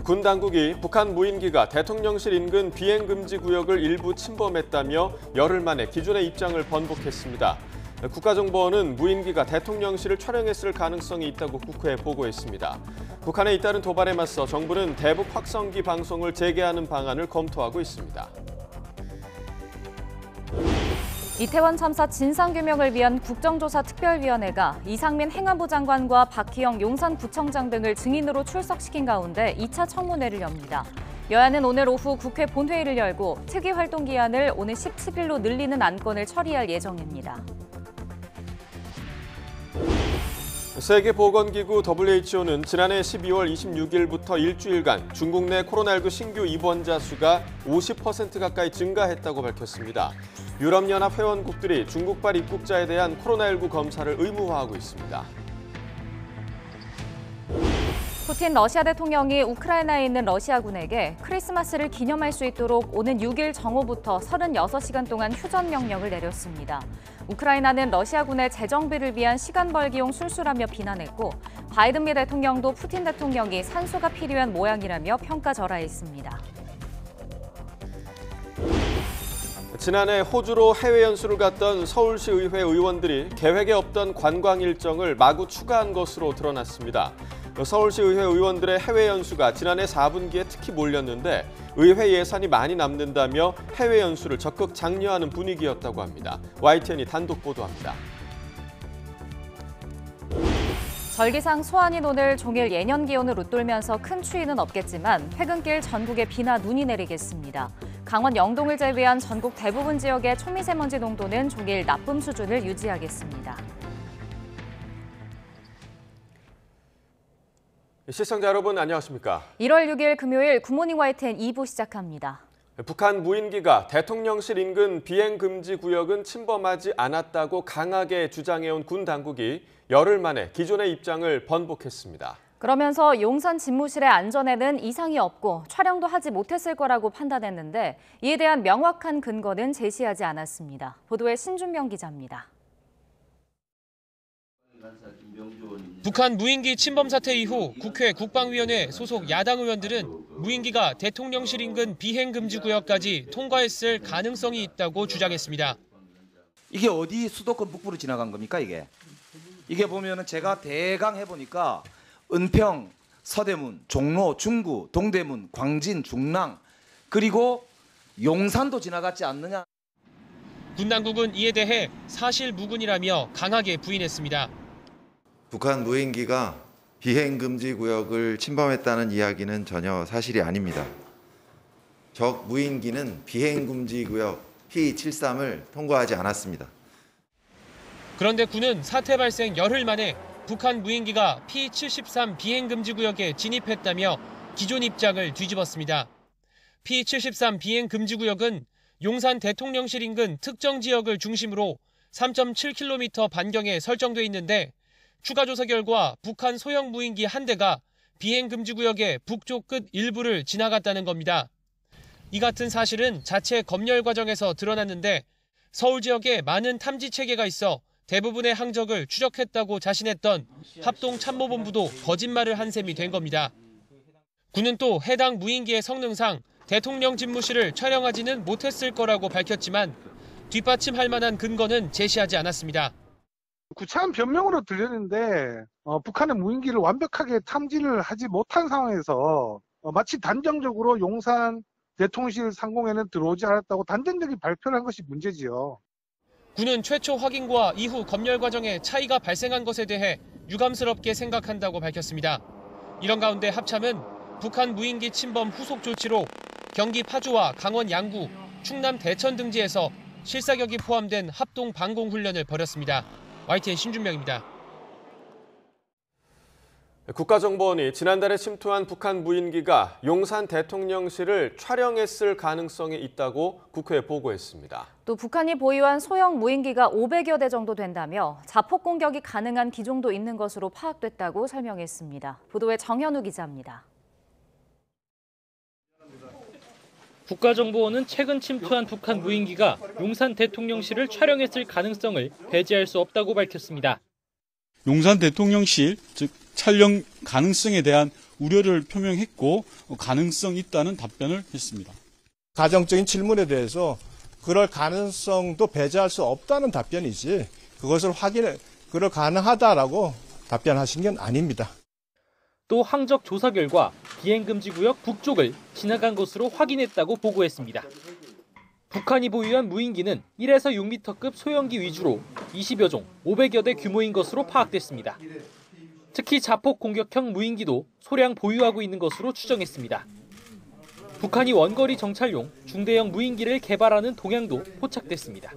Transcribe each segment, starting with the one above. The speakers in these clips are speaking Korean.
군 당국이 북한 무인기가 대통령실 인근 비행금지 구역을 일부 침범했다며 열흘 만에 기존의 입장을 번복했습니다. 국가정보원은 무인기가 대통령실을 촬영했을 가능성이 있다고 국회에 보고했습니다. 북한의 잇따른 도발에 맞서 정부는 대북 확성기 방송을 재개하는 방안을 검토하고 있습니다. 이태원 참사 진상규명을 위한 국정조사특별위원회가 이상민 행안부 장관과 박희영 용산구청장 등을 증인으로 출석시킨 가운데 2차 청문회를 엽니다. 여야는 오늘 오후 국회 본회의를 열고 특위활동 기한을 오는 17일로 늘리는 안건을 처리할 예정입니다. 세계보건기구 WHO는 지난해 12월 26일부터 일주일간 중국 내 코로나19 신규 입원자 수가 50% 가까이 증가했다고 밝혔습니다. 유럽연합 회원국들이 중국발 입국자에 대한 코로나19 검사를 의무화하고 있습니다. 푸틴 러시아 대통령이 우크라이나에 있는 러시아군에게 크리스마스를 기념할 수 있도록 오는 6일 정오부터 36시간 동안 휴전 명령을 내렸습니다. 우크라이나는 러시아군의 재정비를 위한 시간 벌기용 술수라며 비난했고 바이든 미 대통령도 푸틴 대통령이 산소가 필요한 모양이라며 평가절하했습니다. 지난해 호주로 해외 연수를 갔던 서울시 의회 의원들이 계획에 없던 관광 일정을 마구 추가한 것으로 드러났습니다. 서울시 의회 의원들의 해외 연수가 지난해 4분기에 특히 몰렸는데 의회 예산이 많이 남는다며 해외 연수를 적극 장려하는 분위기였다고 합니다. YTN이 단독 보도합니다. 절기상 소환인 오늘 종일 예년 기온을 웃돌면서 큰 추위는 없겠지만 퇴근길 전국에 비나 눈이 내리겠습니다. 강원 영동을 제외한 전국 대부분 지역의 초미세먼지 농도는 종일 나쁨 수준을 유지하겠습니다. 시청자 여러분 안녕하십니까? 1월 6일 금요일 굿모닝 YTN 2부 시작합니다. 북한 무인기가 대통령실 인근 비행금지 구역은 침범하지 않았다고 강하게 주장해온 군 당국이 열흘 만에 기존의 입장을 번복했습니다. 그러면서 용산 집무실의 안전에는 이상이 없고 촬영도 하지 못했을 거라고 판단했는데 이에 대한 명확한 근거는 제시하지 않았습니다. 보도에 신준명 기자입니다. 북한 무인기 침범 사태 이후 국회 국방위원회 소속 야당 의원들은 무인기가 대통령실 인근 비행금지 구역까지 통과했을 가능성이 있다고 주장했습니다. 이게 어디 수도권 북부로 지나간 겁니까 이게? 이게 보면은 제가 대강 해보니까 은평, 서대문, 종로, 중구, 동대문, 광진, 중랑 그리고 용산도 지나갔지 않느냐. 군 당국은 이에 대해 사실 무근이라며 강하게 부인했습니다. 북한 무인기가 비행금지 구역을 침범했다는 이야기는 전혀 사실이 아닙니다. 적 무인기는 비행금지 구역 P73을 통과하지 않았습니다. 그런데 군은 사태 발생 열흘 만에 북한 무인기가 P73 비행금지 구역에 진입했다며 기존 입장을 뒤집었습니다. P73 비행금지 구역은 용산 대통령실 인근 특정 지역을 중심으로 3.7km 반경에 설정돼 있는데 추가 조사 결과 북한 소형 무인기 한 대가 비행금지 구역의 북쪽 끝 일부를 지나갔다는 겁니다. 이 같은 사실은 자체 검열 과정에서 드러났는데 서울 지역에 많은 탐지 체계가 있어 대부분의 항적을 추적했다고 자신했던 합동참모본부도 거짓말을 한 셈이 된 겁니다. 군은 또 해당 무인기의 성능상 대통령 집무실을 촬영하지는 못했을 거라고 밝혔지만 뒷받침할 만한 근거는 제시하지 않았습니다. 구차한 변명으로 들렸는데 북한의 무인기를 완벽하게 탐지를 하지 못한 상황에서 마치 단정적으로 용산 대통령실 상공에는 들어오지 않았다고 단정적인 발표를 한 것이 문제지요. 군은 최초 확인과 이후 검열 과정에 차이가 발생한 것에 대해 유감스럽게 생각한다고 밝혔습니다. 이런 가운데 합참은 북한 무인기 침범 후속 조치로 경기 파주와 강원 양구, 충남 대천 등지에서 실사격이 포함된 합동 방공 훈련을 벌였습니다. YTN 신준명입니다. 국가정보원이 지난달에 침투한 북한 무인기가 용산 대통령실을 촬영했을 가능성이 있다고 국회에 보고했습니다. 또 북한이 보유한 소형 무인기가 500여 대 정도 된다며 자폭 공격이 가능한 기종도 있는 것으로 파악됐다고 설명했습니다. 보도에 정현우 기자입니다. 국가정보원은 최근 침투한 북한 무인기가 용산 대통령실을 촬영했을 가능성을 배제할 수 없다고 밝혔습니다. 용산 대통령실, 즉 촬영 가능성에 대한 우려를 표명했고 가능성 있다는 답변을 했습니다. 가정적인 질문에 대해서 그럴 가능성도 배제할 수 없다는 답변이지 그럴 가능하다라고 답변하신 건 아닙니다. 또 항적 조사 결과 비행금지구역 북쪽을 지나간 것으로 확인했다고 보고했습니다. 북한이 보유한 무인기는 1에서 6m급 소형기 위주로 20여 종, 500여 대 규모인 것으로 파악됐습니다. 특히 자폭 공격형 무인기도 소량 보유하고 있는 것으로 추정했습니다. 북한이 원거리 정찰용 중대형 무인기를 개발하는 동향도 포착됐습니다.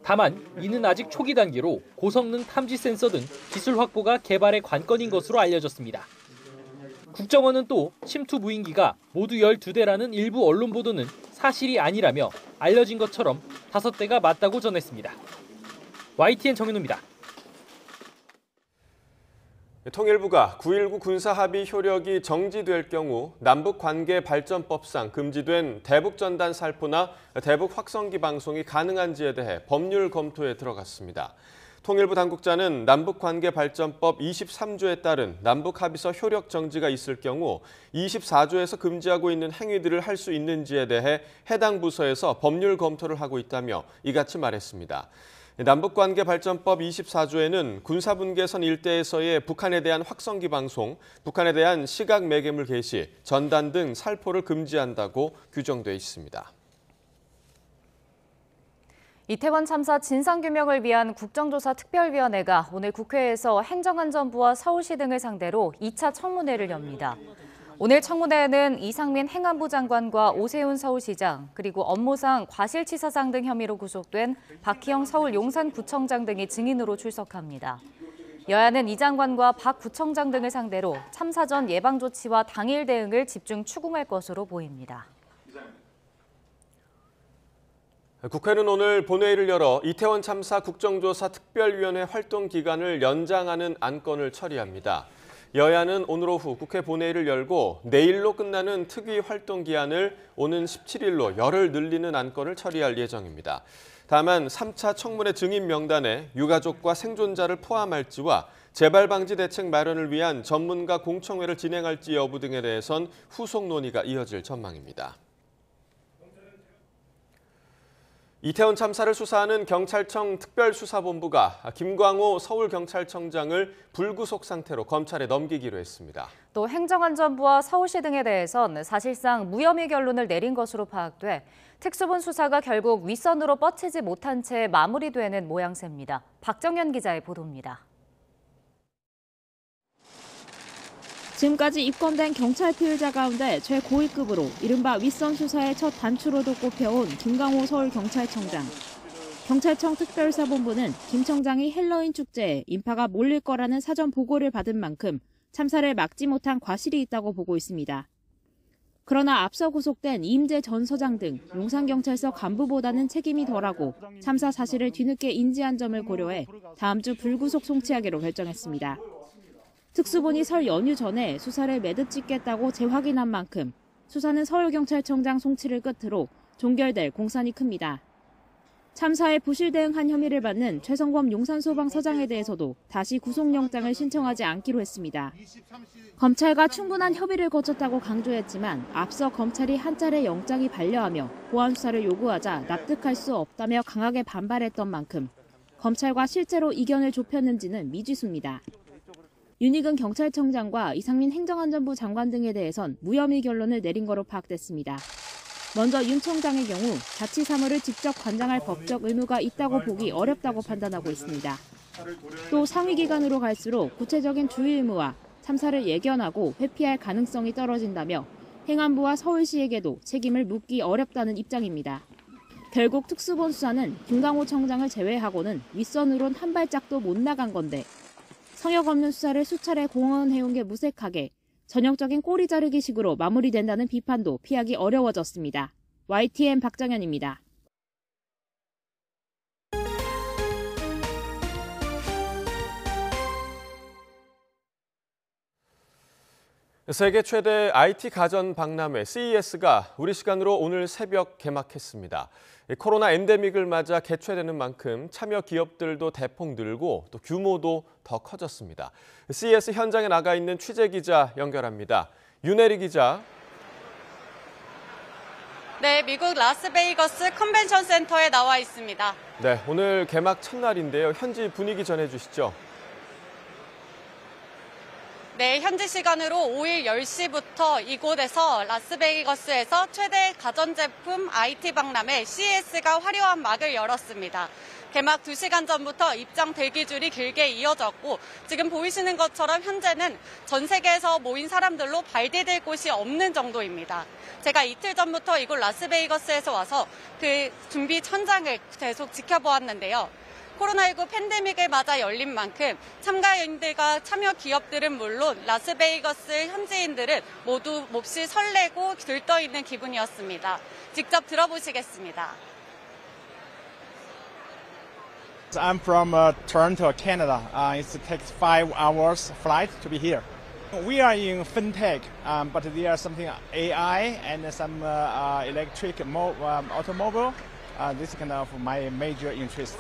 다만 이는 아직 초기 단계로 고성능 탐지 센서 등 기술 확보가 개발의 관건인 것으로 알려졌습니다. 국정원은 또 침투 무인기가 모두 12대라는 일부 언론 보도는 사실이 아니라며 알려진 것처럼 5대가 맞다고 전했습니다. YTN 정현우입니다. 통일부가 9.19 군사합의 효력이 정지될 경우 남북관계발전법상 금지된 대북전단 살포나 대북 확성기 방송이 가능한지에 대해 법률 검토에 들어갔습니다. 통일부 당국자는 남북관계발전법 23조에 따른 남북합의서 효력 정지가 있을 경우 24조에서 금지하고 있는 행위들을 할 수 있는지에 대해 해당 부서에서 법률 검토를 하고 있다며 이같이 말했습니다. 남북관계발전법 24조에는 군사분계선 일대에서의 북한에 대한 확성기 방송, 북한에 대한 시각 매개물 게시, 전단 등 살포를 금지한다고 규정돼 있습니다. 이태원 참사 진상규명을 위한 국정조사 특별위원회가 오늘 국회에서 행정안전부와 서울시 등을 상대로 2차 청문회를 엽니다. 오늘 청문회에는 이상민 행안부 장관과 오세훈 서울시장, 그리고 업무상 과실치사상 등 혐의로 구속된 박희영 서울 용산구청장 등이 증인으로 출석합니다. 여야는 이 장관과 박 구청장 등을 상대로 참사 전 예방조치와 당일 대응을 집중 추궁할 것으로 보입니다. 국회는 오늘 본회의를 열어 이태원 참사 국정조사 특별위원회 활동 기간을 연장하는 안건을 처리합니다. 여야는 오늘 오후 국회 본회의를 열고 내일로 끝나는 특위 활동 기한을 오는 17일로 열흘 늘리는 안건을 처리할 예정입니다. 다만 3차 청문회 증인 명단에 유가족과 생존자를 포함할지와 재발 방지 대책 마련을 위한 전문가 공청회를 진행할지 여부 등에 대해선 후속 논의가 이어질 전망입니다. 이태원 참사를 수사하는 경찰청 특별수사본부가 김광호 서울경찰청장을 불구속 상태로 검찰에 넘기기로 했습니다. 또 행정안전부와 서울시 등에 대해선 사실상 무혐의 결론을 내린 것으로 파악돼 특수본 수사가 결국 윗선으로 뻗치지 못한 채 마무리되는 모양새입니다. 박정현 기자의 보도입니다. 지금까지 입건된 경찰 피의자 가운데 최고위급으로 이른바 윗선 수사의 첫 단추로도 꼽혀온 김광호 서울경찰청장. 경찰청 특별사본부는 김 청장이 헬로윈 축제에 인파가 몰릴 거라는 사전 보고를 받은 만큼 참사를 막지 못한 과실이 있다고 보고 있습니다. 그러나 앞서 구속된 이임재 전 서장 등 용산경찰서 간부보다는 책임이 덜하고 참사 사실을 뒤늦게 인지한 점을 고려해 다음 주 불구속 송치하기로 결정했습니다. 특수본이 설 연휴 전에 수사를 매듭짓겠다고 재확인한 만큼 수사는 서울경찰청장 송치를 끝으로 종결될 공산이 큽니다. 참사에 부실 대응한 혐의를 받는 최성범 용산소방서장에 대해서도 다시 구속영장을 신청하지 않기로 했습니다. 검찰과 충분한 협의를 거쳤다고 강조했지만 앞서 검찰이 한 차례 영장이 반려하며 보안 수사를 요구하자 납득할 수 없다며 강하게 반발했던 만큼 검찰과 실제로 이견을 좁혔는지는 미지수입니다. 윤익은 경찰청장과 이상민 행정안전부 장관 등에 대해선 무혐의 결론을 내린 거로 파악됐습니다. 먼저 윤 청장의 경우 자치 사무를 직접 관장할 법적 의무가 있다고 보기 어렵다고 판단하고 있습니다. 또 상위 기관으로 갈수록 구체적인 주의 의무와 참사를 예견하고 회피할 가능성이 떨어진다며 행안부와 서울시에게도 책임을 묻기 어렵다는 입장입니다. 결국 특수본 수사는 김광호 청장을 제외하고는 윗선으론 한 발짝도 못 나간 건데 성역 없는 수사를 수차례 공언해온 게 무색하게 전형적인 꼬리 자르기식으로 마무리된다는 비판도 피하기 어려워졌습니다. YTN 박정현입니다. 세계 최대 IT 가전 박람회 CES가 우리 시간으로 오늘 새벽 개막했습니다. 코로나 엔데믹을 맞아 개최되는 만큼 참여 기업들도 대폭 늘고 또 규모도 더 커졌습니다. CES 현장에 나가 있는 취재 기자 연결합니다. 윤혜리 기자. 네, 미국 라스베이거스 컨벤션 센터에 나와 있습니다. 네, 오늘 개막 첫날인데요. 현지 분위기 전해주시죠. 네, 현지 시간으로 5일 10시부터 이곳에서 라스베이거스에서 최대 가전제품 IT 박람회 CES가 화려한 막을 열었습니다. 개막 2시간 전부터 입장 대기줄이 길게 이어졌고 지금 보이시는 것처럼 현재는 전 세계에서 모인 사람들로 발디딜 곳이 없는 정도입니다. 제가 이틀 전부터 이곳 라스베이거스에서 와서 그 준비 현장을 계속 지켜보았는데요. 코로나19 팬데믹을 맞아 열린 만큼 참가인들과 참여 기업들은 물론 라스베이거스 현지인들은 모두 몹시 설레고 들떠있는 기분이었습니다. 직접 들어보시겠습니다. I'm from Toronto, Canada. It takes 5 hours flight to be here. We are in fintech, but there are something AI and some electric automobile. This is kind of my major interest.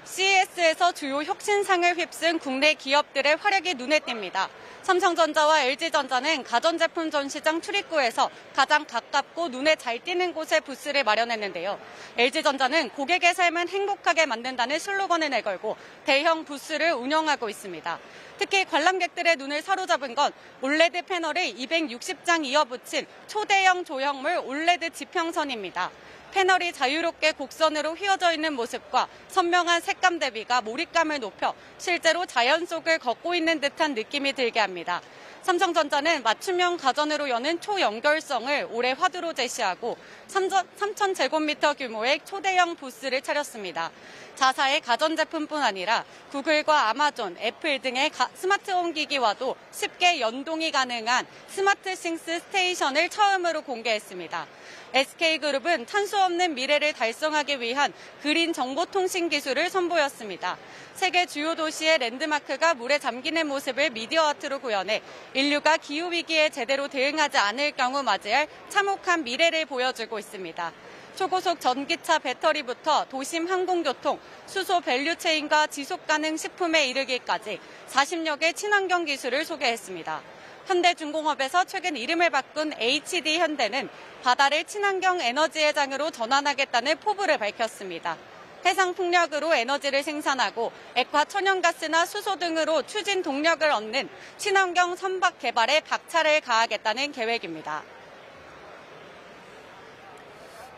CES에서 주요 혁신상을 휩쓴 국내 기업들의 활약이 눈에 띕니다. 삼성전자와 LG전자는 가전제품 전시장 출입구에서 가장 가깝고 눈에 잘 띄는 곳에 부스를 마련했는데요. LG전자는 고객의 삶은 행복하게 만든다는 슬로건을 내걸고 대형 부스를 운영하고 있습니다. 특히 관람객들의 눈을 사로잡은 건 올레드 패널을 260장 이어붙인 초대형 조형물 올레드 지평선입니다. 패널이 자유롭게 곡선으로 휘어져 있는 모습과 선명한 색감 대비가 몰입감을 높여 실제로 자연 속을 걷고 있는 듯한 느낌이 들게 합니다. 삼성전자는 맞춤형 가전으로 여는 초연결성을 올해 화두로 제시하고 3,000제곱미터 규모의 초대형 부스를 차렸습니다. 자사의 가전제품뿐 아니라 구글과 아마존, 애플 등의 스마트홈 기기와도 쉽게 연동이 가능한 스마트싱스 스테이션을 처음으로 공개했습니다. SK그룹은 탄소 없는 미래를 달성하기 위한 그린 정보통신 기술을 선보였습니다. 세계 주요 도시의 랜드마크가 물에 잠기는 모습을 미디어 아트로 구현해 인류가 기후위기에 제대로 대응하지 않을 경우 맞이할 참혹한 미래를 보여주고 있습니다. 초고속 전기차 배터리부터 도심 항공교통, 수소 밸류체인과 지속가능 식품에 이르기까지 40여 개 친환경 기술을 소개했습니다. 현대중공업에서 최근 이름을 바꾼 HD 현대는 바다를 친환경 에너지의 장으로 전환하겠다는 포부를 밝혔습니다. 해상 풍력으로 에너지를 생산하고 액화 천연가스나 수소 등으로 추진 동력을 얻는 친환경 선박 개발에 박차를 가하겠다는 계획입니다.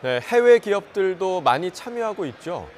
네, 해외 기업들도 많이 참여하고 있죠.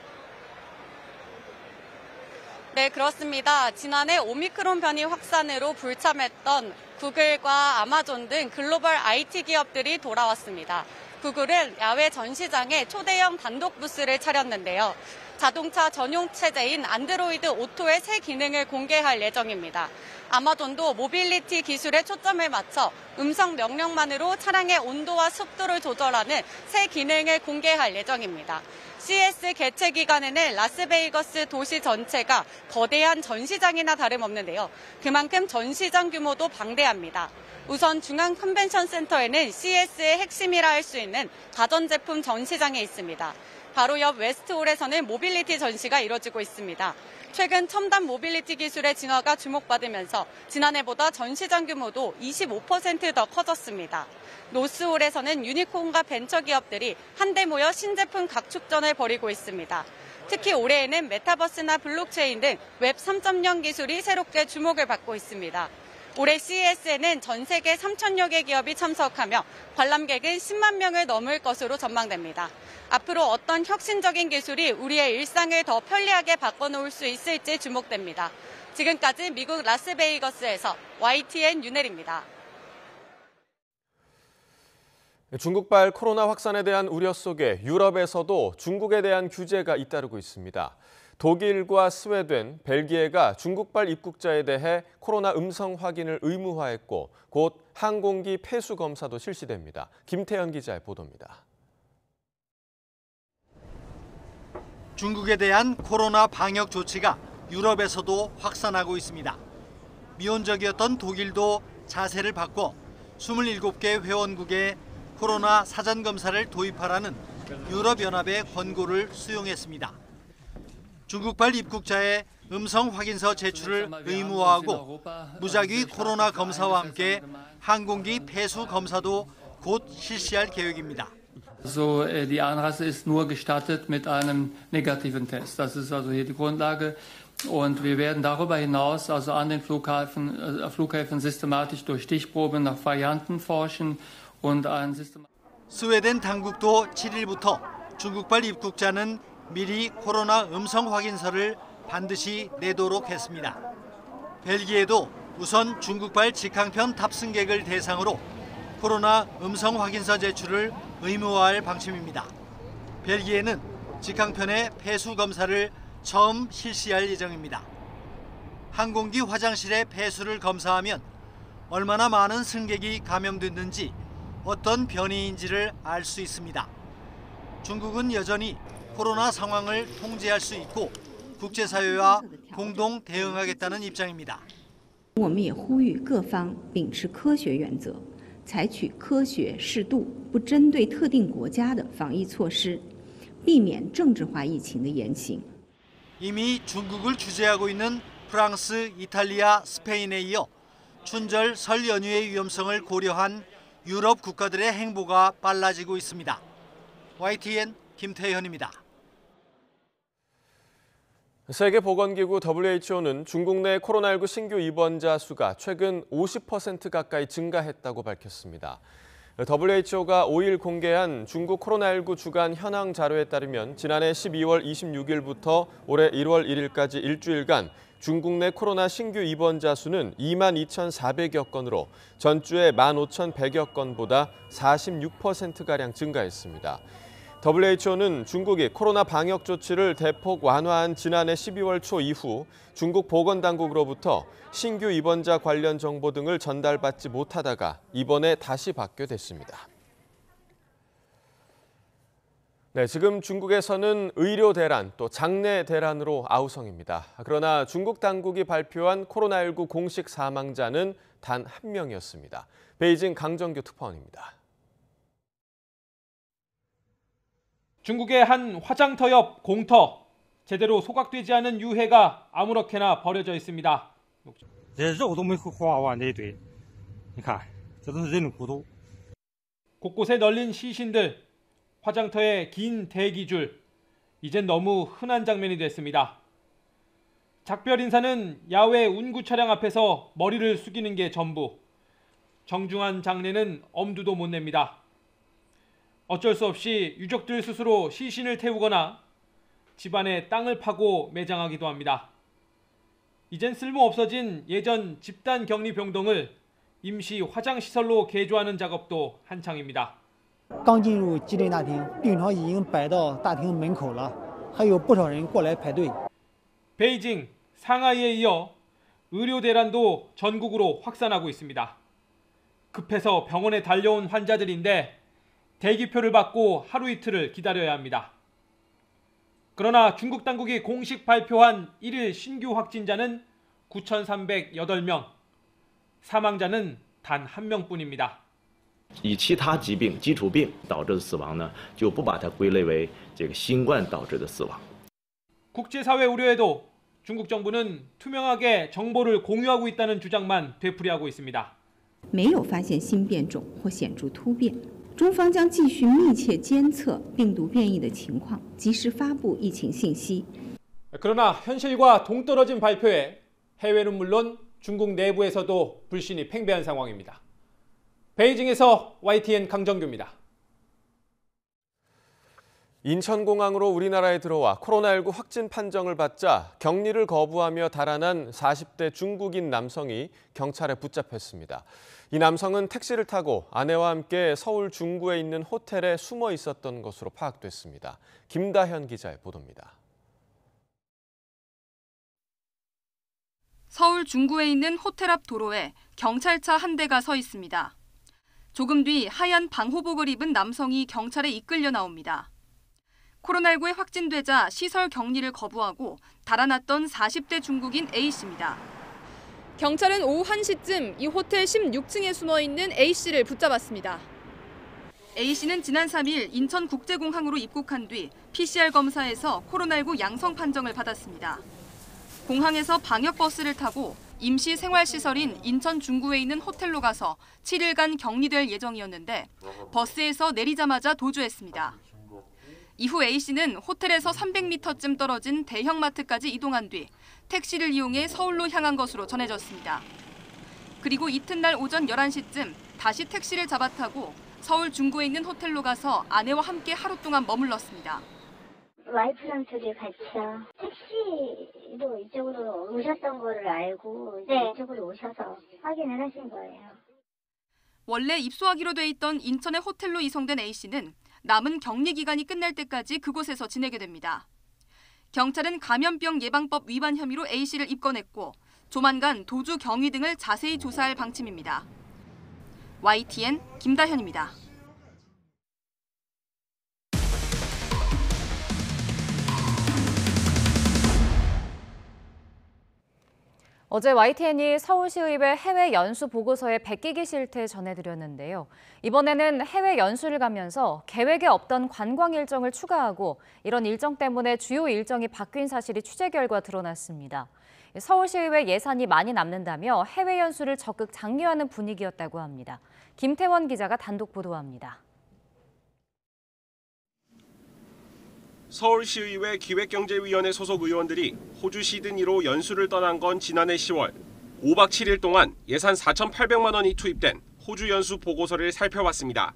네, 그렇습니다. 지난해 오미크론 변이 확산으로 불참했던 구글과 아마존 등 글로벌 IT 기업들이 돌아왔습니다. 구글은 야외 전시장에 초대형 단독 부스를 차렸는데요. 자동차 전용 체제인 안드로이드 오토의 새 기능을 공개할 예정입니다. 아마존도 모빌리티 기술에 초점을 맞춰 음성 명령만으로 차량의 온도와 습도를 조절하는 새 기능을 공개할 예정입니다. CES 개최 기간에는 라스베이거스 도시 전체가 거대한 전시장이나 다름없는데요. 그만큼 전시장 규모도 방대합니다. 우선 중앙 컨벤션 센터에는 CES의 핵심이라 할 수 있는 가전제품 전시장이 있습니다. 바로 옆 웨스트홀에서는 모빌리티 전시가 이뤄지고 있습니다. 최근 첨단 모빌리티 기술의 진화가 주목받으면서 지난해보다 전시장 규모도 25% 더 커졌습니다. 노스홀에서는 유니콘과 벤처기업들이 한데 모여 신제품 각축전을 벌이고 있습니다. 특히 올해에는 메타버스나 블록체인 등 웹 3.0 기술이 새롭게 주목을 받고 있습니다. 올해 CES에는 전 세계 3,000여 개 기업이 참석하며 관람객은 10만 명을 넘을 것으로 전망됩니다. 앞으로 어떤 혁신적인 기술이 우리의 일상을 더 편리하게 바꿔놓을 수 있을지 주목됩니다. 지금까지 미국 라스베이거스에서 YTN 윤혜리입니다. 중국발 코로나 확산에 대한 우려 속에 유럽에서도 중국에 대한 규제가 잇따르고 있습니다. 독일과 스웨덴, 벨기에가 중국발 입국자에 대해 코로나 음성 확인을 의무화했고 곧 항공기 폐수 검사도 실시됩니다. 김태현 기자의 보도입니다. 중국에 대한 코로나 방역 조치가 유럽에서도 확산하고 있습니다. 미온적이었던 독일도 자세를 바꿔 27개 회원국에 코로나 사전검사를 도입하라는 유럽연합의 권고를 수용했습니다. 중국발 입국자의 음성 확인서 제출을 의무화하고 무작위 코로나 검사와 함께 항공기 폐수 검사도 곧 실시할 계획입니다. Also die Einreise ist nur gestattet mit einem negativen Test. Das ist also hier die Grundlage. Und wir werden darüber hinaus also an den Flughäfen systematisch durch Stichproben nach Varianten forschen und ein 스웨덴 당국도 7일부터 중국발 입국자는 미리 코로나 음성 확인서를 반드시 내도록 했습니다. 벨기에도 우선 중국발 직항편 탑승객을 대상으로 코로나 음성 확인서 제출을 의무화할 방침입니다. 벨기에는 직항편의 폐수 검사를 처음 실시할 예정입니다. 항공기 화장실의 폐수를 검사하면 얼마나 많은 승객이 감염됐는지 어떤 변이인지를 알 수 있습니다. 중국은 여전히 코로나 상황을 통제할 수 있고 국제사회와 공동 대응하겠다는 입장입니다. 我们也呼吁各方秉持科学原则，采取科学、适度、不针对特定国家的防疫措施，避免政治化疫情的言行。 이미 중국을 규제하고 있는 프랑스, 이탈리아, 스페인에 이어 춘절 설 연휴의 위험성을 고려한 유럽 국가들의 행보가 빨라지고 있습니다. YTN 김태현입니다. 세계보건기구 WHO는 중국 내 코로나19 신규 입원자 수가 최근 50% 가까이 증가했다고 밝혔습니다. WHO가 5일 공개한 중국 코로나19 주간 현황 자료에 따르면 지난해 12월 26일부터 올해 1월 1일까지 일주일간 중국 내 코로나 신규 입원자 수는 22,400여 건으로 전주에 15,100여 건보다 46%가량 증가했습니다. WHO는 중국이 코로나 방역 조치를 대폭 완화한 지난해 12월 초 이후 중국 보건당국으로부터 신규 입원자 관련 정보 등을 전달받지 못하다가 이번에 다시 받게 됐습니다. 네, 지금 중국에서는 의료 대란, 또 장내 대란으로 아우성입니다. 그러나 중국 당국이 발표한 코로나19 공식 사망자는 단 한 명이었습니다. 베이징 강정규 특파원입니다. 중국의 한 화장터 옆 공터, 제대로 소각되지 않은 유해가 아무렇게나 버려져 있습니다. 这肉都没花完这一堆，你看，这都是人骨头。 곳곳에 널린 시신들, 화장터의 긴 대기줄, 이젠 너무 흔한 장면이 됐습니다. 작별 인사는 야외 운구 차량 앞에서 머리를 숙이는 게 전부. 정중한 장례는 엄두도 못 냅니다. 어쩔 수 없이 유족들 스스로 시신을 태우거나 집안에 땅을 파고 매장하기도 합니다. 이젠 쓸모없어진 예전 집단 격리 병동을 임시 화장시설로 개조하는 작업도 한창입니다. 刚进入急诊大厅，病床已经摆到大厅门口了，还有不少人过来排队。 베이징, 상하이에 이어 의료 대란도 전국으로 확산하고 있습니다. 급해서 병원에 달려온 환자들인데 대기표를 받고 하루 이틀을 기다려야 합니다. 그러나 중국 당국이 공식 발표한 1일 신규 확진자는 9,308명, 사망자는 단 한 명뿐입니다. 以其他疾病、基础病导致的死亡呢，就不把它归类为这个新冠导致的死亡。 국제사회 우려에도 중국 정부는 투명하게 정보를 공유하고 있다는 주장만 되풀이하고 있습니다. 没有发现新变种或显著突变。 中方将继续密切监测病毒变异的情况，及时发布疫情信息。 그러나 현실과 동떨어진 발표에 해외는 물론 중국 내부에서도 불신이 팽배한 상황입니다. 베이징에서 YTN 강정규입니다. 인천공항으로 우리나라에 들어와 코로나19 확진 판정을 받자 격리를 거부하며 달아난 40대 중국인 남성이 경찰에 붙잡혔습니다. 이 남성은 택시를 타고 아내와 함께 서울 중구에 있는 호텔에 숨어 있었던 것으로 파악됐습니다. 김다현 기자의 보도입니다. 서울 중구에 있는 호텔 앞 도로에 경찰차 한 대가 서 있습니다. 조금 뒤 하얀 방호복을 입은 남성이 경찰에 이끌려 나옵니다. 코로나19에 확진되자 시설 격리를 거부하고 달아났던 40대 중국인 A씨입니다. 경찰은 오후 1시쯤 이 호텔 16층에 숨어있는 A씨를 붙잡았습니다. A씨는 지난 3일 인천국제공항으로 입국한 뒤 PCR 검사에서 코로나19 양성 판정을 받았습니다. 공항에서 방역버스를 타고 임시 생활시설인 인천 중구에 있는 호텔로 가서 7일간 격리될 예정이었는데 버스에서 내리자마자 도주했습니다. 이후 A씨는 호텔에서 300m쯤 떨어진 대형마트까지 이동한 뒤 택시를 이용해 서울로 향한 것으로 전해졌습니다. 그리고 이튿날 오전 11시쯤 다시 택시를 잡아 타고 서울 중구에 있는 호텔로 가서 아내와 함께 하루 동안 머물렀습니다. 와이프랑 둘이 같이요. 택시도 이쪽으로 오셨던 거를 알고 이쪽으로 오셔서 확인을 하신 거예요. 원래 입소하기로 돼 있던 인천의 호텔로 이송된 A씨는 남은 격리 기간이 끝날 때까지 그곳에서 지내게 됩니다. 경찰은 감염병 예방법 위반 혐의로 A씨를 입건했고 조만간 도주 경위 등을 자세히 조사할 방침입니다. YTN 김다현입니다. 어제 YTN이 서울시의회 해외 연수 보고서의 베끼기 실태 전해드렸는데요. 이번에는 해외 연수를 가면서 계획에 없던 관광 일정을 추가하고 이런 일정 때문에 주요 일정이 바뀐 사실이 취재 결과 드러났습니다. 서울시의회 예산이 많이 남는다며 해외 연수를 적극 장려하는 분위기였다고 합니다. 김태원 기자가 단독 보도합니다. 서울시의회 기획경제위원회 소속 의원들이 호주 시드니로 연수를 떠난 건 지난해 10월. 5박 7일 동안 예산 4,800만 원이 투입된 호주 연수 보고서를 살펴봤습니다.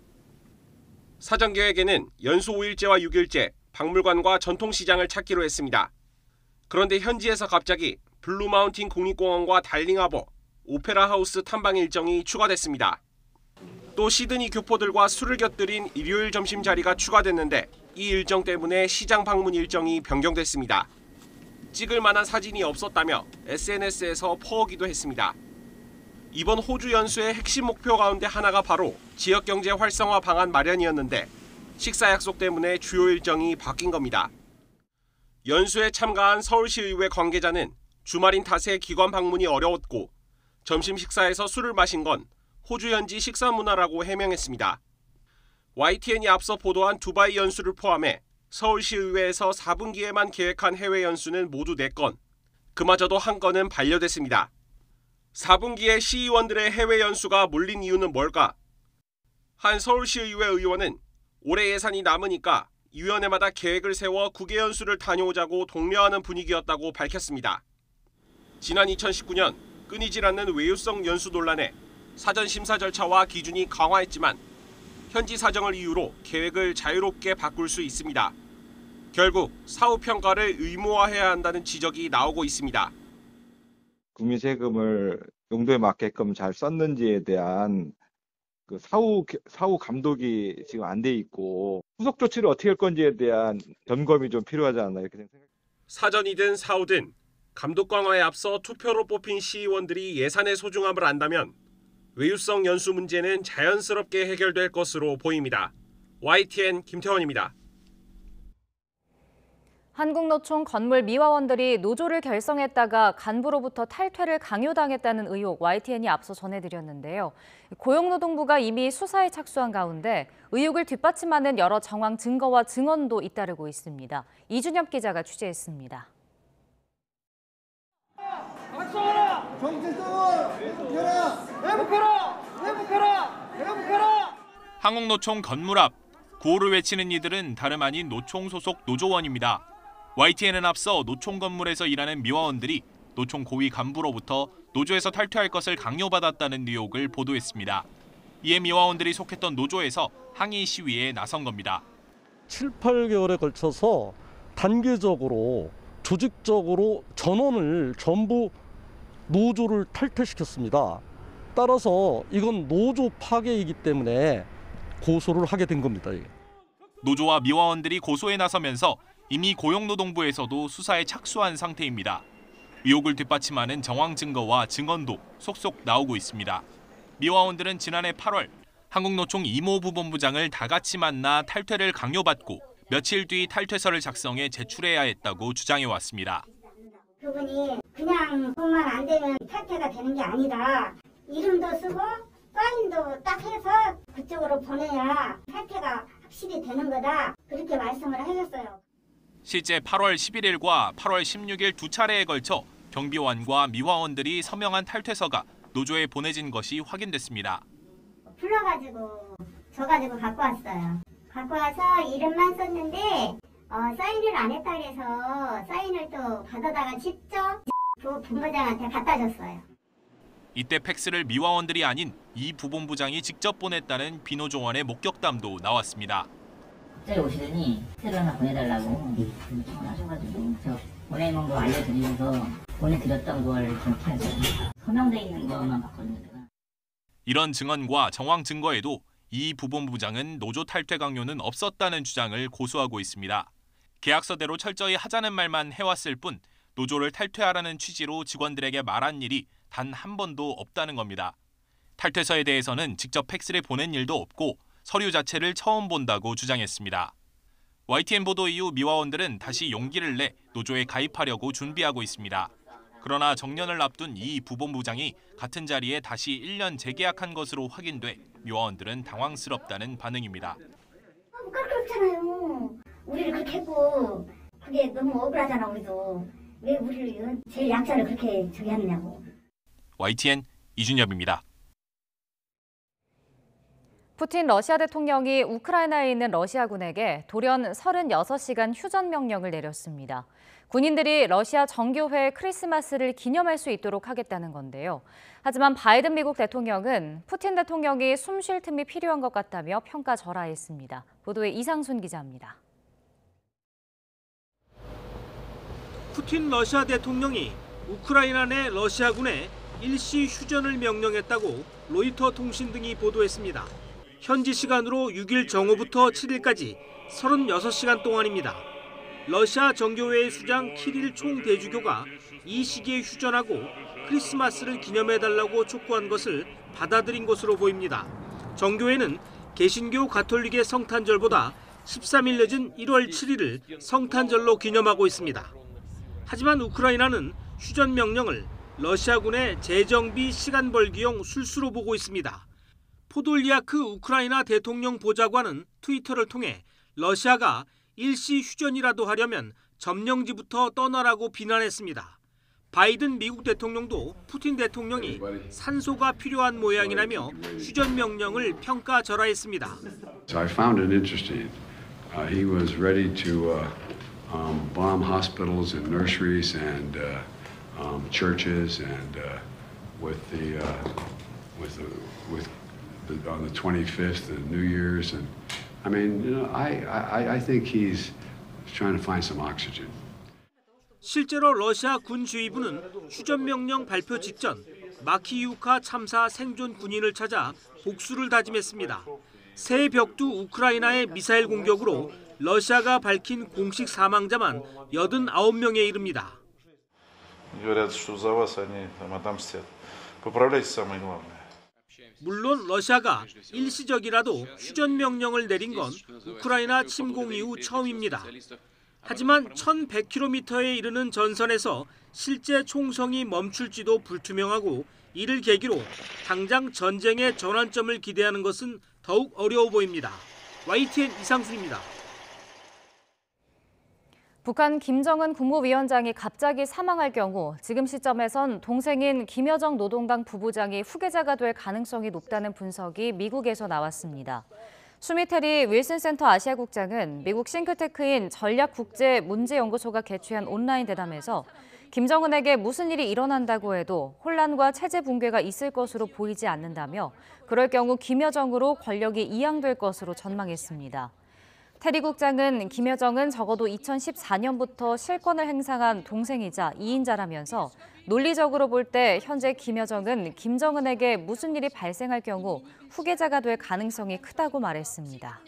사전 계획에는 연수 5일째와 6일째, 박물관과 전통시장을 찾기로 했습니다. 그런데 현지에서 갑자기 블루마운틴 국립공원과 달링하버, 오페라 하우스 탐방 일정이 추가됐습니다. 또 시드니 교포들과 술을 곁들인 일요일 점심 자리가 추가됐는데 이 일정 때문에 시장 방문 일정이 변경됐습니다. 찍을 만한 사진이 없었다며 SNS에서 퍼오기도 했습니다. 이번 호주 연수의 핵심 목표 가운데 하나가 바로 지역경제 활성화 방안 마련이었는데 식사 약속 때문에 주요 일정이 바뀐 겁니다. 연수에 참가한 서울시의회 관계자는 주말인 탓에 기관 방문이 어려웠고 점심 식사에서 술을 마신 건 호주 현지 식사 문화라고 해명했습니다. YTN이 앞서 보도한 두바이 연수를 포함해 서울시의회에서 4분기에만 계획한 해외 연수는 모두 4건, 그마저도 한 건은 반려됐습니다. 4분기에 시의원들의 해외 연수가 몰린 이유는 뭘까? 한 서울시의회 의원은 올해 예산이 남으니까 위원회마다 계획을 세워 국외 연수를 다녀오자고 독려하는 분위기였다고 밝혔습니다. 지난 2019년 끊이질 않는 외유성 연수 논란에 사전 심사 절차와 기준이 강화했지만 현지 사정을 이유로 계획을 자유롭게 바꿀 수 있습니다. 결국 사후 평가를 의무화해야 한다는 지적이 나오고 있습니다. 국민 세금을 용도에 맞게끔 잘 썼는지에 대한 그 사후 감독이 지금 안 돼 있고 후속 조치를 어떻게 할 건지에 대한 점검이 좀 필요하지 않나 이렇게 생각합니다. 사전이든 사후든 감독 강화에 앞서 투표로 뽑힌 시의원들이 예산의 소중함을 안다면 외유성 연수 문제는 자연스럽게 해결될 것으로 보입니다. YTN 김태원입니다. 한국노총 건물 미화원들이 노조를 결성했다가 간부로부터 탈퇴를 강요당했다는 의혹 YTN이 앞서 전해드렸는데요. 고용노동부가 이미 수사에 착수한 가운데 의혹을 뒷받침하는 여러 정황 증거와 증언도 잇따르고 있습니다. 이준엽 기자가 취재했습니다. 한국노총 건물 앞 구호를 외치는 이들은 다름 아닌 노총 소속 노조원입니다. YTN은 앞서 노총 건물에서 일하는 미화원들이 노총 고위 간부로부터 노조에서 탈퇴할 것을 강요받았다는 의혹을 보도했습니다. 이에 미화원들이 속했던 노조에서 항의 시위에 나선 겁니다. 7, 8개월에 걸쳐서 단계적으로 조직적으로 전원을 전부 노조를 탈퇴시켰습니다. 따라서 이건 노조 파괴이기 때문에 고소를 하게 된 겁니다. 노조와 미화원들이 고소에 나서면서 이미 고용노동부에서도 수사에 착수한 상태입니다. 의혹을 뒷받침하는 정황 증거와 증언도 속속 나오고 있습니다. 미화원들은 지난해 8월 한국노총 이모부 본부장을 다 같이 만나 탈퇴를 강요받고 며칠 뒤 탈퇴서를 작성해 제출해야 했다고 주장해왔습니다. 그분이 그냥 돈만 안 되면 탈퇴가 되는 게 아니다. 이름도 쓰고 사인도 딱 해서 그쪽으로 보내야 탈퇴가 확실히 되는 거다. 그렇게 말씀을 하셨어요. 실제 8월 11일과 8월 16일 두 차례에 걸쳐 경비원과 미화원들이 서명한 탈퇴서가 노조에 보내진 것이 확인됐습니다. 불러가지고 줘가지고 갖고 왔어요. 갖고 와서 이름만 썼는데 사인을 안 했다 그래서 사인을 또 받아다가 직접 그 본부장한테 갖다 줬어요. 이때 팩스를 미화원들이 아닌 이 부본부장이 직접 보냈다는 비노조원의 목격담도 나왔습니다. 갑자기 오시더니 새로 하나 보내달라고 하셔가지고 저 보내는 거 알려드리면서 보내드렸다고 그걸 기억해야죠. 서명돼 있는 것만 봤거든요. 제가. 이런 증언과 정황 증거에도 이 부본부장은 노조 탈퇴 강요는 없었다는 주장을 고수하고 있습니다. 계약서대로 철저히 하자는 말만 해왔을 뿐 노조를 탈퇴하라는 취지로 직원들에게 말한 일이 단 한 번도 없다는 겁니다. 탈퇴서에 대해서는 직접 팩스를 보낸 일도 없고 서류 자체를 처음 본다고 주장했습니다. YTN 보도 이후 미화원들은 다시 용기를 내 노조에 가입하려고 준비하고 있습니다. 그러나 정년을 앞둔 이 부본부장이 같은 자리에 다시 1년 재계약한 것으로 확인돼 미화원들은 당황스럽다는 반응입니다. 그렇잖아요. 우리를 그렇게 했고 그게 너무 억울하잖아. 우리도. 왜 우리를 제일 약자를 그렇게 저기 하느냐고. YTN 이준엽입니다. 푸틴 러시아 대통령이 우크라이나에 있는 러시아군에게 돌연 36시간 휴전 명령을 내렸습니다. 군인들이 러시아 정교회 크리스마스를 기념할 수 있도록 하겠다는 건데요. 하지만 바이든 미국 대통령은 푸틴 대통령이 숨 쉴 틈이 필요한 것 같다며 평가절하했습니다. 보도에 이상순 기자입니다. 푸틴 러시아 대통령이 우크라이나 내 러시아군에 일시 휴전을 명령했다고 로이터 통신 등이 보도했습니다. 현지 시간으로 6일 정오부터 7일까지 36시간 동안입니다. 러시아 정교회의 수장 키릴 총대주교가 이 시기에 휴전하고 크리스마스를 기념해달라고 촉구한 것을 받아들인 것으로 보입니다. 정교회는 개신교 가톨릭의 성탄절보다 13일 늦은 1월 7일을 성탄절로 기념하고 있습니다. 하지만 우크라이나는 휴전 명령을 러시아군의 재정비 시간 벌기용 술수로 보고 있습니다. 포돌리아크 우크라이나 대통령 보좌관은 트위터를 통해 러시아가 일시 휴전이라도 하려면 점령지부터 떠나라고 비난했습니다. 바이든 미국 대통령도 푸틴 대통령이 산소가 필요한 모양이라며 휴전 명령을 평가절하했습니다. So I found it interesting. He was ready to bomb hospitals and nurseries and churches and on the 25th and New Year's and I mean, you know, I think he's trying to find some oxygen. 실제로 러시아 군주의부는 휴전 명령 발표 직전 마키유카 참사 생존 군인을 찾아 복수를 다짐했습니다. 새 벽두 우크라이나의 미사일 공격으로 러시아가 밝힌 공식 사망자만 89명에 이릅니다. 물론 러시아가 일시적이라도 휴전 명령을 내린 건 우크라이나 침공 이후 처음입니다. 하지만 1100km에 이르는 전선에서 실제 총성이 멈출지도 불투명하고 이를 계기로 당장 전쟁의 전환점을 기대하는 것은 더욱 어려워 보입니다. YTN 이상순입니다. 북한 김정은 국무위원장이 갑자기 사망할 경우 지금 시점에선 동생인 김여정 노동당 부부장이 후계자가 될 가능성이 높다는 분석이 미국에서 나왔습니다. 수미테리 윌슨 센터 아시아국장은 미국 싱크테크인 전략국제문제연구소가 개최한 온라인 대담에서 김정은에게 무슨 일이 일어난다고 해도 혼란과 체제 붕괴가 있을 것으로 보이지 않는다며 그럴 경우 김여정으로 권력이 이양될 것으로 전망했습니다. 테리 국장은 김여정은 적어도 2014년부터 실권을 행사한 동생이자 2인자라면서 논리적으로 볼 때 현재 김여정은 김정은에게 무슨 일이 발생할 경우 후계자가 될 가능성이 크다고 말했습니다.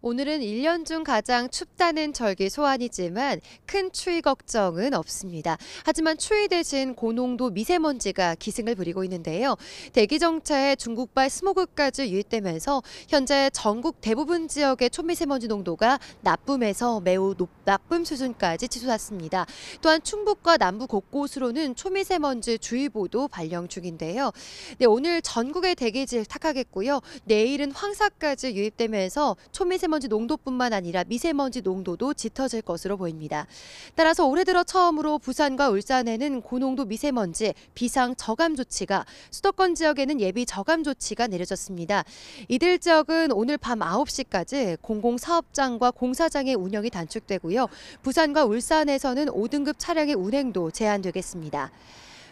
오늘은 1년 중 가장 춥다는 절기 소환이지만 큰 추위 걱정은 없습니다. 하지만 추위 대신 고농도 미세먼지가 기승을 부리고 있는데요. 대기 정체에 중국발 스모그까지 유입되면서 현재 전국 대부분 지역의 초미세먼지 농도가 나쁨에서 매우 나쁨 수준까지 치솟았습니다. 또한 충북과 남부 곳곳으로는 초미세먼지 주의보도 발령 중인데요. 오늘 전국의 대기질 탁하겠고요. 내일은 황사까지 유입되면서 초미세먼지 농도뿐만 아니라 미세먼지 농도도 짙어질 것으로 보입니다. 따라서 올해 들어 처음으로 부산과 울산에는 고농도 미세먼지 비상 저감 조치가, 수도권 지역에는 예비 저감 조치가 내려졌습니다. 이들 지역은 오늘 밤 9시까지 공공사업장과 공사장의 운영이 단축되고요. 부산과 울산에서는 5등급 차량의 운행도 제한되겠습니다.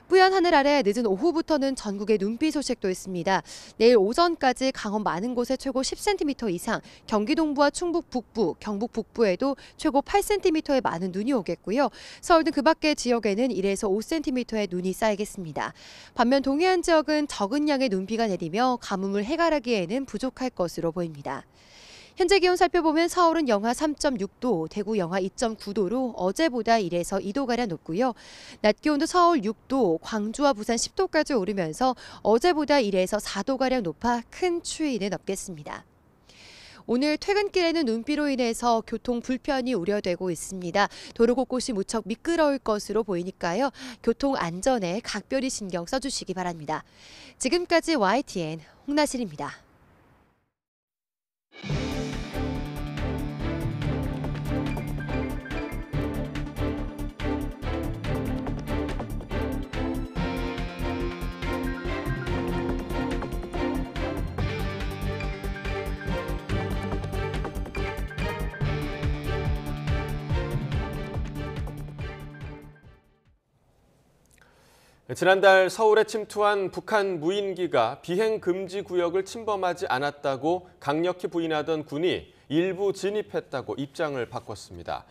뿌연 하늘 아래 늦은 오후부터는 전국에 눈비 소식도 있습니다. 내일 오전까지 강원 많은 곳에 최고 10cm 이상, 경기 동부와 충북 북부, 경북 북부에도 최고 8cm의 많은 눈이 오겠고요. 서울 등 그 밖의 지역에는 1에서 5cm의 눈이 쌓이겠습니다. 반면 동해안 지역은 적은 양의 눈비가 내리며 가뭄을 해결하기에는 부족할 것으로 보입니다. 현재 기온 살펴보면 서울은 영하 3.6도, 대구 영하 2.9도로 어제보다 1에서 2도가량 높고요. 낮 기온도 서울 6도, 광주와 부산 10도까지 오르면서 어제보다 1에서 4도가량 높아 큰 추위는 없겠습니다. 오늘 퇴근길에는 눈비로 인해서 교통 불편이 우려되고 있습니다. 도로 곳곳이 무척 미끄러울 것으로 보이니까요. 교통 안전에 각별히 신경 써주시기 바랍니다. 지금까지 YTN 홍나실입니다. 지난달 서울에 침투한 북한 무인기가 비행 금지 구역을 침범하지 않았다고 강력히 부인하던 군이 일부 진입했다고 입장을 바꿨습니다.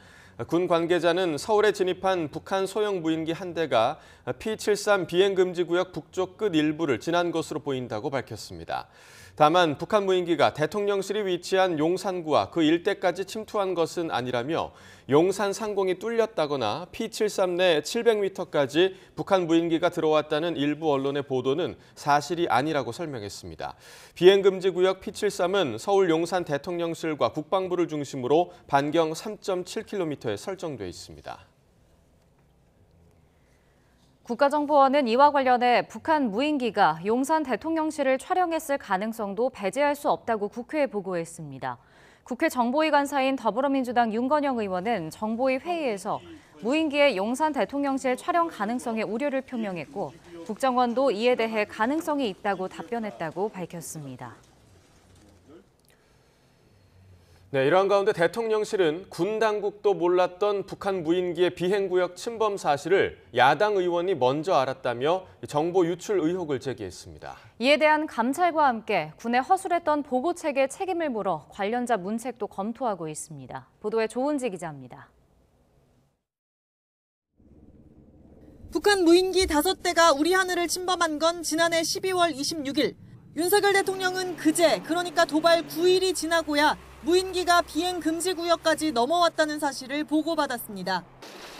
군 관계자는 서울에 진입한 북한 소형 무인기 한 대가 P-73 비행 금지 구역 북쪽 끝 일부를 지난 것으로 보인다고 밝혔습니다. 다만 북한 무인기가 대통령실이 위치한 용산구와 그 일대까지 침투한 것은 아니라며 용산 상공이 뚫렸다거나 P-73 내 700m까지 북한 무인기가 들어왔다는 일부 언론의 보도는 사실이 아니라고 설명했습니다. 비행금지 구역 P-73은 서울 용산 대통령실과 국방부를 중심으로 반경 3.7km에 설정돼 있습니다. 국가정보원은 이와 관련해 북한 무인기가 용산 대통령실을 촬영했을 가능성도 배제할 수 없다고 국회에 보고했습니다. 국회 정보위 간사인 더불어민주당 윤건영 의원은 정보위 회의에서 무인기의 용산 대통령실 촬영 가능성에 우려를 표명했고 국정원도 이에 대해 가능성이 있다고 답변했다고 밝혔습니다. 네, 이러한 가운데 대통령실은 군 당국도 몰랐던 북한 무인기의 비행구역 침범 사실을 야당 의원이 먼저 알았다며 정보 유출 의혹을 제기했습니다. 이에 대한 감찰과 함께 군에 허술했던 보고책에 책임을 물어 관련자 문책도 검토하고 있습니다. 보도에 조은지 기자입니다. 북한 무인기 5대가 우리 하늘을 침범한 건 지난해 12월 26일. 윤석열 대통령은 그제, 그러니까 도발 9일이 지나고야 무인기가 비행 금지 구역까지 넘어왔다는 사실을 보고받았습니다.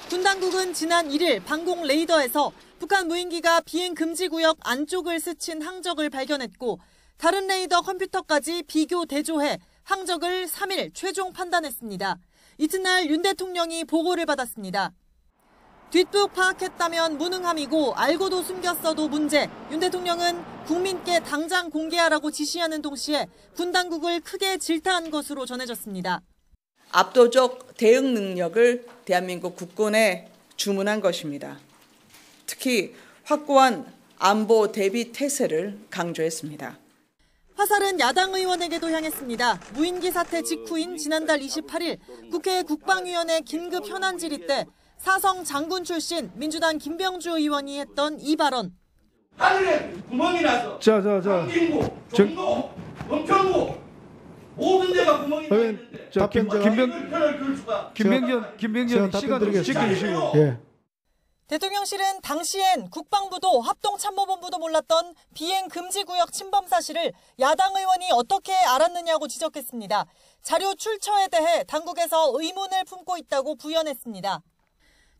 군 당국은 지난 1일 방공 레이더에서 북한 무인기가 비행 금지 구역 안쪽을 스친 항적을 발견했고 다른 레이더 컴퓨터까지 비교 대조해 항적을 3일 최종 판단했습니다. 이튿날 윤 대통령이 보고를 받았습니다. 뒷북 파악했다면 무능함이고 알고도 숨겼어도 문제. 윤 대통령은 국민께 당장 공개하라고 지시하는 동시에 군 당국을 크게 질타한 것으로 전해졌습니다. 압도적 대응 능력을 대한민국 국군에 주문한 것입니다. 특히 확고한 안보 대비 태세를 강조했습니다. 화살은 야당 의원에게도 향했습니다. 무인기 사태 직후인 지난달 28일 국회 국방위원회 긴급 현안 질의 때 사성 장군 출신 민주당 김병주 의원이 했던 이 발언. 하늘에 구멍이 나서 강진구, 종로, 은평구 모든 데가 구멍이 나는데 김병전 시간을 지켜주시고. 대통령실은 당시엔 국방부도 합동참모본부도 몰랐던 비행금지구역 침범 사실을 야당 의원이 어떻게 알았느냐고 지적했습니다. 자료 출처에 대해 당국에서 의문을 품고 있다고 부연했습니다.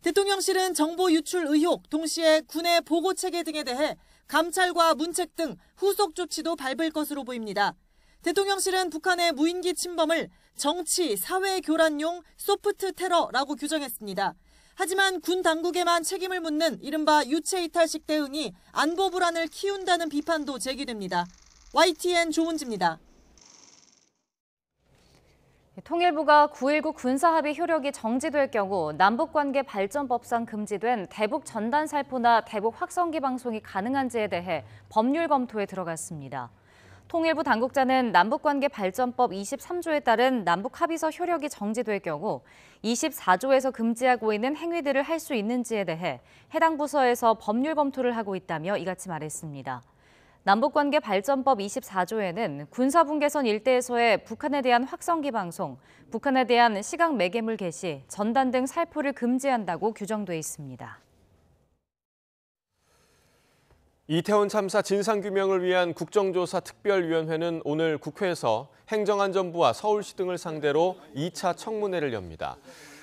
대통령실은 정보 유출 의혹, 동시에 군의 보고체계 등에 대해 감찰과 문책 등 후속 조치도 밟을 것으로 보입니다. 대통령실은 북한의 무인기 침범을 정치, 사회 교란용 소프트 테러라고 규정했습니다. 하지만 군 당국에만 책임을 묻는 이른바 유체이탈식 대응이 안보 불안을 키운다는 비판도 제기됩니다. YTN 조은지입니다. 통일부가 9.19 군사합의 효력이 정지될 경우 남북관계 발전법상 금지된 대북 전단 살포나 대북 확성기 방송이 가능한지에 대해 법률 검토에 들어갔습니다. 통일부 당국자는 남북관계 발전법 23조에 따른 남북합의서 효력이 정지될 경우 24조에서 금지하고 있는 행위들을 할 수 있는지에 대해 해당 부서에서 법률 검토를 하고 있다며 이같이 말했습니다. 남북관계 발전법 24조에는 군사분계선 일대에서의 북한에 대한 확성기 방송, 북한에 대한 시각 매개물 게시, 전단 등 살포를 금지한다고 규정돼 있습니다. 이태원 참사 진상규명을 위한 국정조사 특별위원회는 오늘 국회에서 행정안전부와 서울시 등을 상대로 2차 청문회를 엽니다.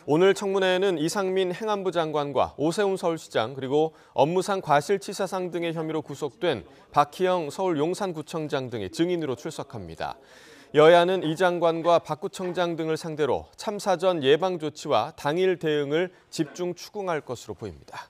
오늘 청문회에는 이상민 행안부 장관과 오세훈 서울시장 그리고 업무상 과실치사상 등의 혐의로 구속된 박희영 서울 용산구청장 등이 증인으로 출석합니다. 여야는 이 장관과 박 구청장 등을 상대로 참사 전 예방 조치와 당일 대응을 집중 추궁할 것으로 보입니다.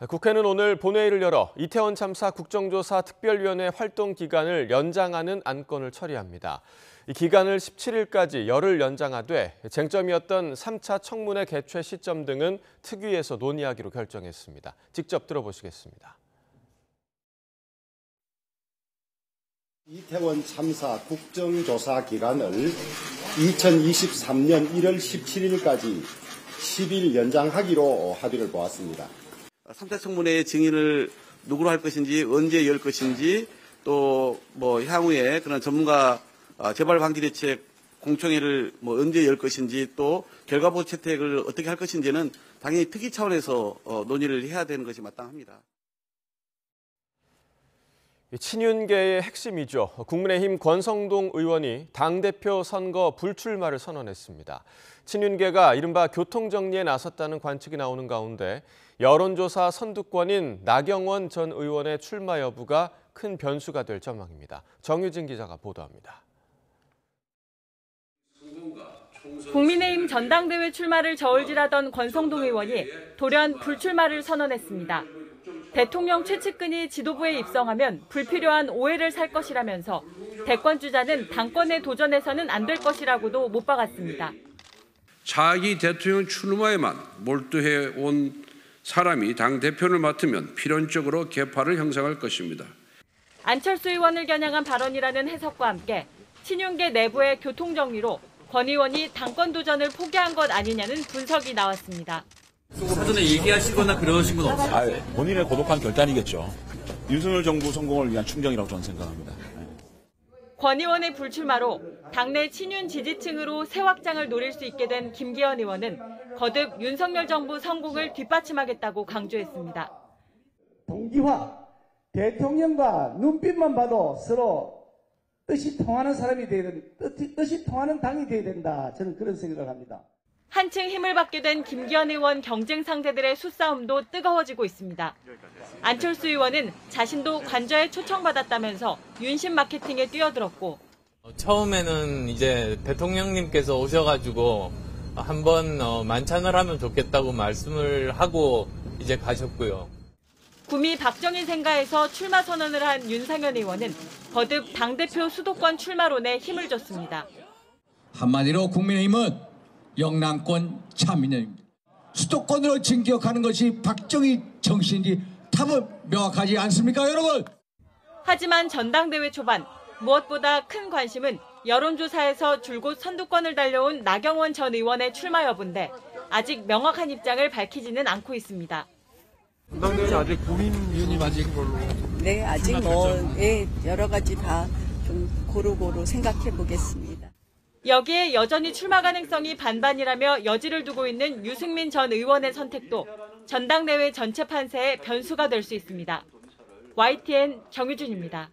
국회는 오늘 본회의를 열어 이태원 참사 국정조사 특별위원회 활동 기간을 연장하는 안건을 처리합니다. 이 기간을 17일까지 열흘 연장하되 쟁점이었던 3차 청문회 개최 시점 등은 특위에서 논의하기로 결정했습니다. 직접 들어보시겠습니다. 이태원 참사 국정조사 기간을 2023년 1월 17일까지 10일 연장하기로 합의를 보았습니다. 3차 청문회의 증인을 누구로 할 것인지, 언제 열 것인지, 또 향후에 그런 전문가 재발 방지 대책 공청회를 언제 열 것인지, 또 결과보고 채택을 어떻게 할 것인지는 당연히 특위 차원에서 논의를 해야 되는 것이 마땅합니다. 친윤계의 핵심이죠. 국민의힘 권성동 의원이 당대표 선거 불출마를 선언했습니다. 친윤계가 이른바 교통정리에 나섰다는 관측이 나오는 가운데 여론조사 선두권인 나경원 전 의원의 출마 여부가 큰 변수가 될 전망입니다. 정유진 기자가 보도합니다. 국민의힘 전당대회 출마를 저울질하던 권성동 의원이 돌연 불출마를 선언했습니다. 대통령 최측근이 지도부에 입성하면 불필요한 오해를 살 것이라면서 대권 주자는 당권에 도전해서는 안 될 것이라고도 못 박았습니다. 자기 대통령 출마에만 몰두해 온 사람이 당대표를 맡으면 필연적으로 계파를 형성할 것입니다. 안철수 의원을 겨냥한 발언이라는 해석과 함께 친윤계 내부의 교통정리로 권 의원이 당권 도전을 포기한 것 아니냐는 분석이 나왔습니다. 사전에 얘기하시거나 그러신 건 없어요? 본인의 고독한 결단이겠죠. 윤석열 정부 성공을 위한 충정이라고 저는 생각합니다. 권 의원의 불출마로 당내 친윤 지지층으로 새 확장을 노릴 수 있게 된 김기현 의원은 거듭 윤석열 정부 성공을 뒷받침하겠다고 강조했습니다. 동기화, 대통령과 눈빛만 봐도 서로 뜻이 통하는 사람이 돼야 된다. 뜻이 통하는 당이 돼야 된다. 저는 그런 생각을 합니다. 한층 힘을 받게 된 김기현 의원 경쟁 상대들의 수싸움도 뜨거워지고 있습니다. 안철수 의원은 자신도 관저에 초청받았다면서 윤심 마케팅에 뛰어들었고 처음에는 이제 대통령님께서 오셔가지고 한번 만찬을 하면 좋겠다고 말씀을 하고 이제 가셨고요. 구미 박정희 생가에서 출마 선언을 한 윤상현 의원은 거듭 당대표 수도권 출마론에 힘을 줬습니다. 한마디로 국민의힘은 영남권 참인연입니다. 수도권으로 진격하는 것이 박정희 정신인지 답은 명확하지 않습니까, 여러분? 하지만 전당대회 초반 무엇보다 큰 관심은 여론조사에서 줄곧 선두권을 달려온 나경원 전 의원의 출마 여부인데 아직 명확한 입장을 밝히지는 않고 있습니다. 전당대회 아직 고민이 아직 걸로. 네, 아직 여러 가지 다 좀 고루고루 생각해 보겠습니다. 여기에 여전히 출마 가능성이 반반이라며 여지를 두고 있는 유승민 전 의원의 선택도 전당대회 전체 판세의 변수가 될 수 있습니다. YTN 정유준입니다.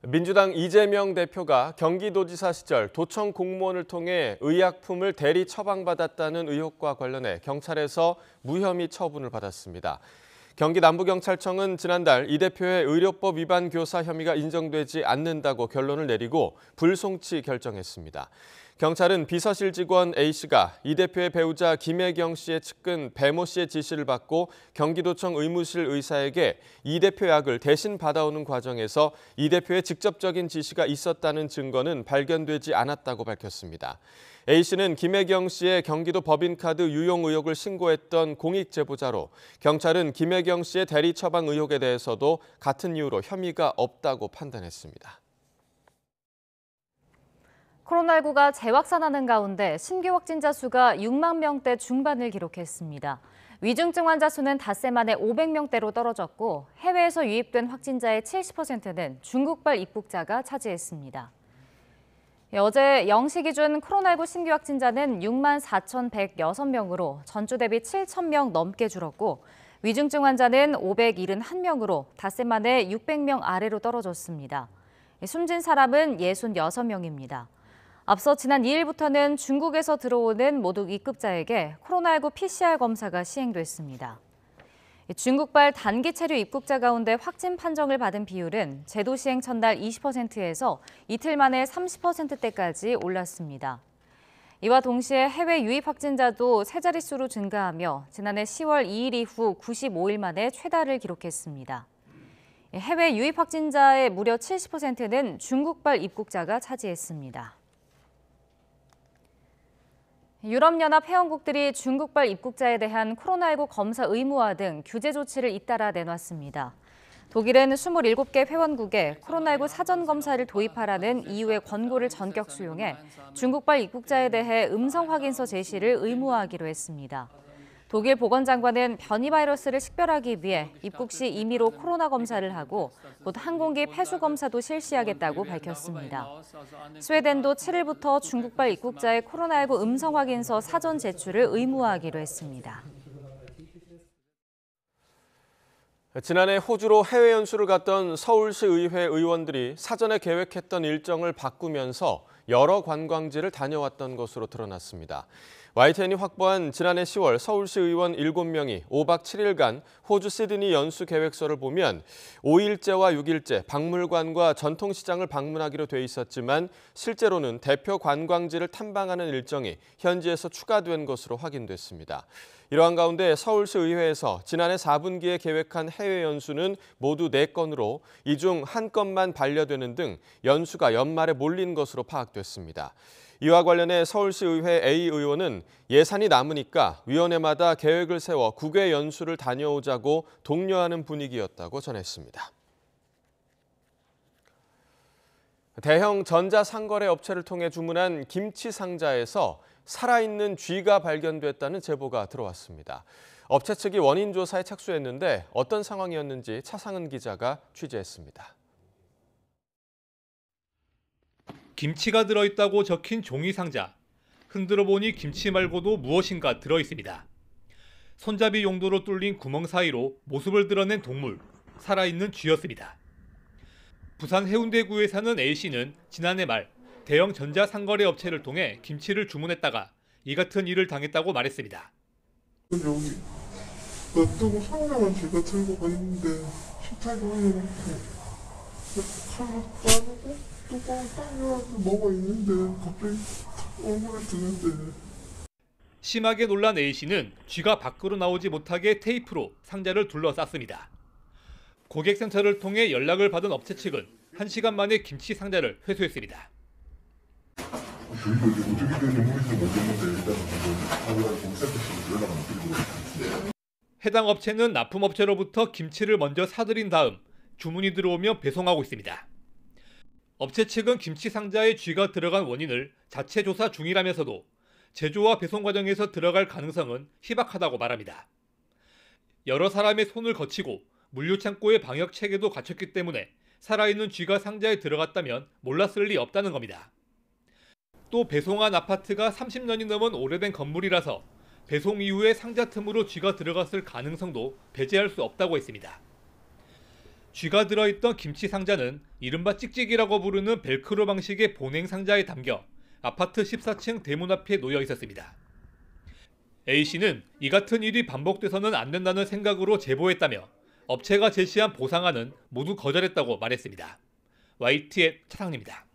민주당 이재명 대표가 경기도지사 시절 도청 공무원을 통해 의약품을 대리 처방받았다는 의혹과 관련해 경찰에서 무혐의 처분을 받았습니다. 경기 남부경찰청은 지난달 이 대표의 의료법 위반 교사 혐의가 인정되지 않는다고 결론을 내리고 불송치 결정했습니다. 경찰은 비서실 직원 A씨가 이 대표의 배우자 김혜경 씨의 측근 배모 씨의 지시를 받고 경기도청 의무실 의사에게 이 대표 약을 대신 받아오는 과정에서 이 대표의 직접적인 지시가 있었다는 증거는 발견되지 않았다고 밝혔습니다. A씨는 김혜경 씨의 경기도 법인카드 유용 의혹을 신고했던 공익 제보자로 경찰은 김혜경 씨의 대리 처방 의혹에 대해서도 같은 이유로 혐의가 없다고 판단했습니다. 코로나19가 재확산하는 가운데 신규 확진자 수가 6만 명대 중반을 기록했습니다. 위중증 환자 수는 닷새 만에 500명대로 떨어졌고 해외에서 유입된 확진자의 70%는 중국발 입국자가 차지했습니다. 어제 0시 기준 코로나19 신규 확진자는 6만 4,106명으로 전주 대비 7,000명 넘게 줄었고 위중증 환자는 571명으로 닷새 만에 600명 아래로 떨어졌습니다. 숨진 사람은 66명입니다. 앞서 지난 2일부터는 중국에서 들어오는 모두 입국자에게 코로나19 PCR 검사가 시행됐습니다. 중국발 단기 체류 입국자 가운데 확진 판정을 받은 비율은 제도 시행 첫날 20%에서 이틀 만에 30%대까지 올랐습니다. 이와 동시에 해외 유입 확진자도 세 자릿수로 증가하며 지난해 10월 2일 이후 95일 만에 최다를 기록했습니다. 해외 유입 확진자의 무려 70%는 중국발 입국자가 차지했습니다. 유럽연합 회원국들이 중국발 입국자에 대한 코로나19 검사 의무화 등 규제 조치를 잇따라 내놨습니다. 독일은 27개 회원국에 코로나19 사전 검사를 도입하라는 EU의 권고를 전격 수용해 중국발 입국자에 대해 음성 확인서 제시를 의무화하기로 했습니다. 독일 보건장관은 변이 바이러스를 식별하기 위해 입국 시 임의로 코로나 검사를 하고 곧 항공기 폐수 검사도 실시하겠다고 밝혔습니다. 스웨덴도 7일부터 중국발 입국자의 코로나19 음성 확인서 사전 제출을 의무화하기로 했습니다. 지난해 호주로 해외 연수를 갔던 서울시 의회 의원들이 사전에 계획했던 일정을 바꾸면서 여러 관광지를 다녀왔던 것으로 드러났습니다. YTN이 확보한 지난해 10월 서울시 의원 7명이 5박 7일간 호주 시드니 연수 계획서를 보면 5일째와 6일째 박물관과 전통시장을 방문하기로 돼 있었지만 실제로는 대표 관광지를 탐방하는 일정이 현지에서 추가된 것으로 확인됐습니다. 이러한 가운데 서울시 의회에서 지난해 4분기에 계획한 해외 연수는 모두 4건으로 이 중 1건만 반려되는 등 연수가 연말에 몰린 것으로 파악됐습니다. 이와 관련해 서울시 의회 A 의원은 예산이 남으니까 위원회마다 계획을 세워 국외 연수를 다녀오자고 독려하는 분위기였다고 전했습니다. 대형 전자상거래 업체를 통해 주문한 김치 상자에서 살아있는 쥐가 발견됐다는 제보가 들어왔습니다. 업체 측이 원인 조사에 착수했는데 어떤 상황이었는지 차상은 기자가 취재했습니다. 김치가 들어있다고 적힌 종이 상자. 흔들어 보니 김치 말고도 무엇인가 들어있습니다. 손잡이 용도로 뚫린 구멍 사이로 모습을 드러낸 동물, 살아있는 쥐였습니다. 부산 해운대구에 사는 A씨는 지난해 말 대형 전자상거래 업체를 통해 김치를 주문했다가 이 같은 일을 당했다고 말했습니다. 여기 놔두고 상자만 제가 들고 갔는데 식탁에 올려놓고 칼로 따르고 뚜껑을 딱 열어서 뭐가 있는데 갑자기 얼굴에 드는데. 심하게 놀란 A씨는 쥐가 밖으로 나오지 못하게 테이프로 상자를 둘러쌌습니다. 고객센터를 통해 연락을 받은 업체 측은 1시간 만에 김치 상자를 회수했습니다. 저희가 이제 어떻게 된 인물인지 모르겠는데 일단은 고객센터에서 연락을 못 드리고 있는데. 해당 업체는 납품업체로부터 김치를 먼저 사들인 다음 주문이 들어오면 배송하고 있습니다. 업체 측은 김치 상자에 쥐가 들어간 원인을 자체 조사 중이라면서도 제조와 배송 과정에서 들어갈 가능성은 희박하다고 말합니다. 여러 사람의 손을 거치고 물류창고의 방역 체계도 갖췄기 때문에 살아있는 쥐가 상자에 들어갔다면 몰랐을 리 없다는 겁니다. 또 배송한 아파트가 30년이 넘은 오래된 건물이라서 배송 이후에 상자 틈으로 쥐가 들어갔을 가능성도 배제할 수 없다고 했습니다. 쥐가 들어있던 김치 상자는 이른바 찍찍이라고 부르는 벨크로 방식의 보냉 상자에 담겨 아파트 14층 대문 앞에 놓여 있었습니다. A씨는 이 같은 일이 반복돼서는 안 된다는 생각으로 제보했다며 업체가 제시한 보상안은 모두 거절했다고 말했습니다. YTN 차상입니다.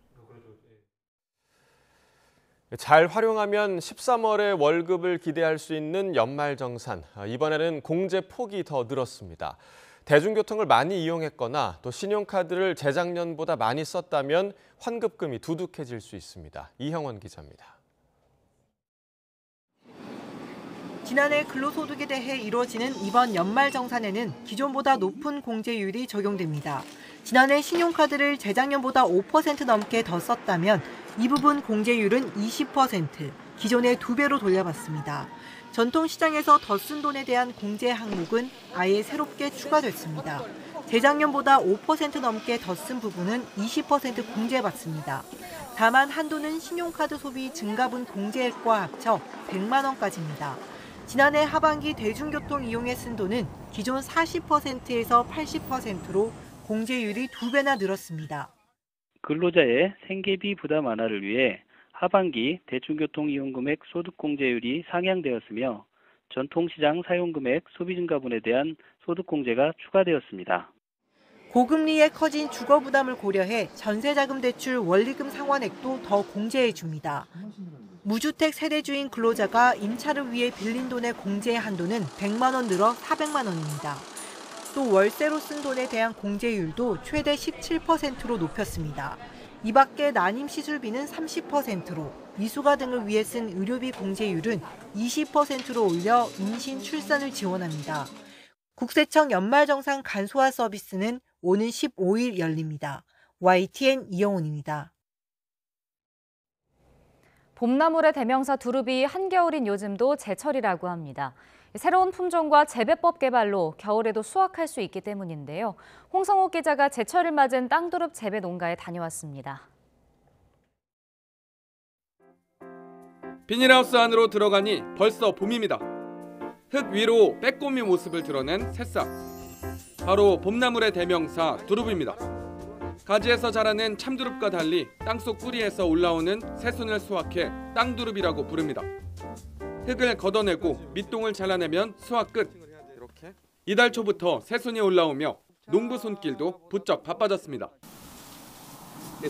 잘 활용하면 13월에 월급을 기대할 수 있는 연말정산. 이번에는 공제 폭이 더 늘었습니다. 대중교통을 많이 이용했거나 또 신용카드를 재작년보다 많이 썼다면 환급금이 두둑해질 수 있습니다. 이형원 기자입니다. 지난해 근로소득에 대해 이루어지는 이번 연말정산에는 기존보다 높은 공제율이 적용됩니다. 지난해 신용카드를 재작년보다 5% 넘게 더 썼다면 이 부분 공제율은 20%, 기존의 2배로 돌려받습니다. 전통시장에서 더 쓴 돈에 대한 공제 항목은 아예 새롭게 추가됐습니다. 재작년보다 5% 넘게 더 쓴 부분은 20% 공제받습니다. 다만 한도는 신용카드 소비 증가분 공제액과 합쳐 100만 원까지입니다. 지난해 하반기 대중교통 이용에 쓴 돈은 기존 40%에서 80%로 공제율이 2배나 늘었습니다. 근로자의 생계비 부담 완화를 위해 하반기 대중교통 이용 금액 소득 공제율이 상향되었으며 전통시장 사용 금액 소비 증가분에 대한 소득 공제가 추가되었습니다. 고금리에 커진 주거 부담을 고려해 전세자금 대출 원리금 상환액도 더 공제해 줍니다. 무주택 세대주인 근로자가 임차를 위해 빌린 돈의 공제 한도는 100만 원 늘어 400만 원입니다. 또 월세로 쓴 돈에 대한 공제율도 최대 17%로 높였습니다. 이 밖에 난임 시술비는 30%로, 미수가 등을 위해 쓴 의료비 공제율은 20%로 올려 임신, 출산을 지원합니다. 국세청 연말정산 간소화 서비스는 오는 15일 열립니다. YTN 이영훈입니다. 봄나물의 대명사 두릅이 한겨울인 요즘도 제철이라고 합니다. 새로운 품종과 재배법 개발로 겨울에도 수확할 수 있기 때문인데요. 홍성욱 기자가 제철을 맞은 땅두릅 재배 농가에 다녀왔습니다. 비닐하우스 안으로 들어가니 벌써 봄입니다. 흙 위로 빼꼼히 모습을 드러낸 새싹. 바로 봄나물의 대명사 두릅입니다. 가지에서 자라는 참두릅과 달리 땅속 뿌리에서 올라오는 새순을 수확해 땅두릅이라고 부릅니다. 흙을 걷어내고 밑동을 잘라내면 수확 끝. 이달 초부터 새순이 올라오며 농부 손길도 부쩍 바빠졌습니다.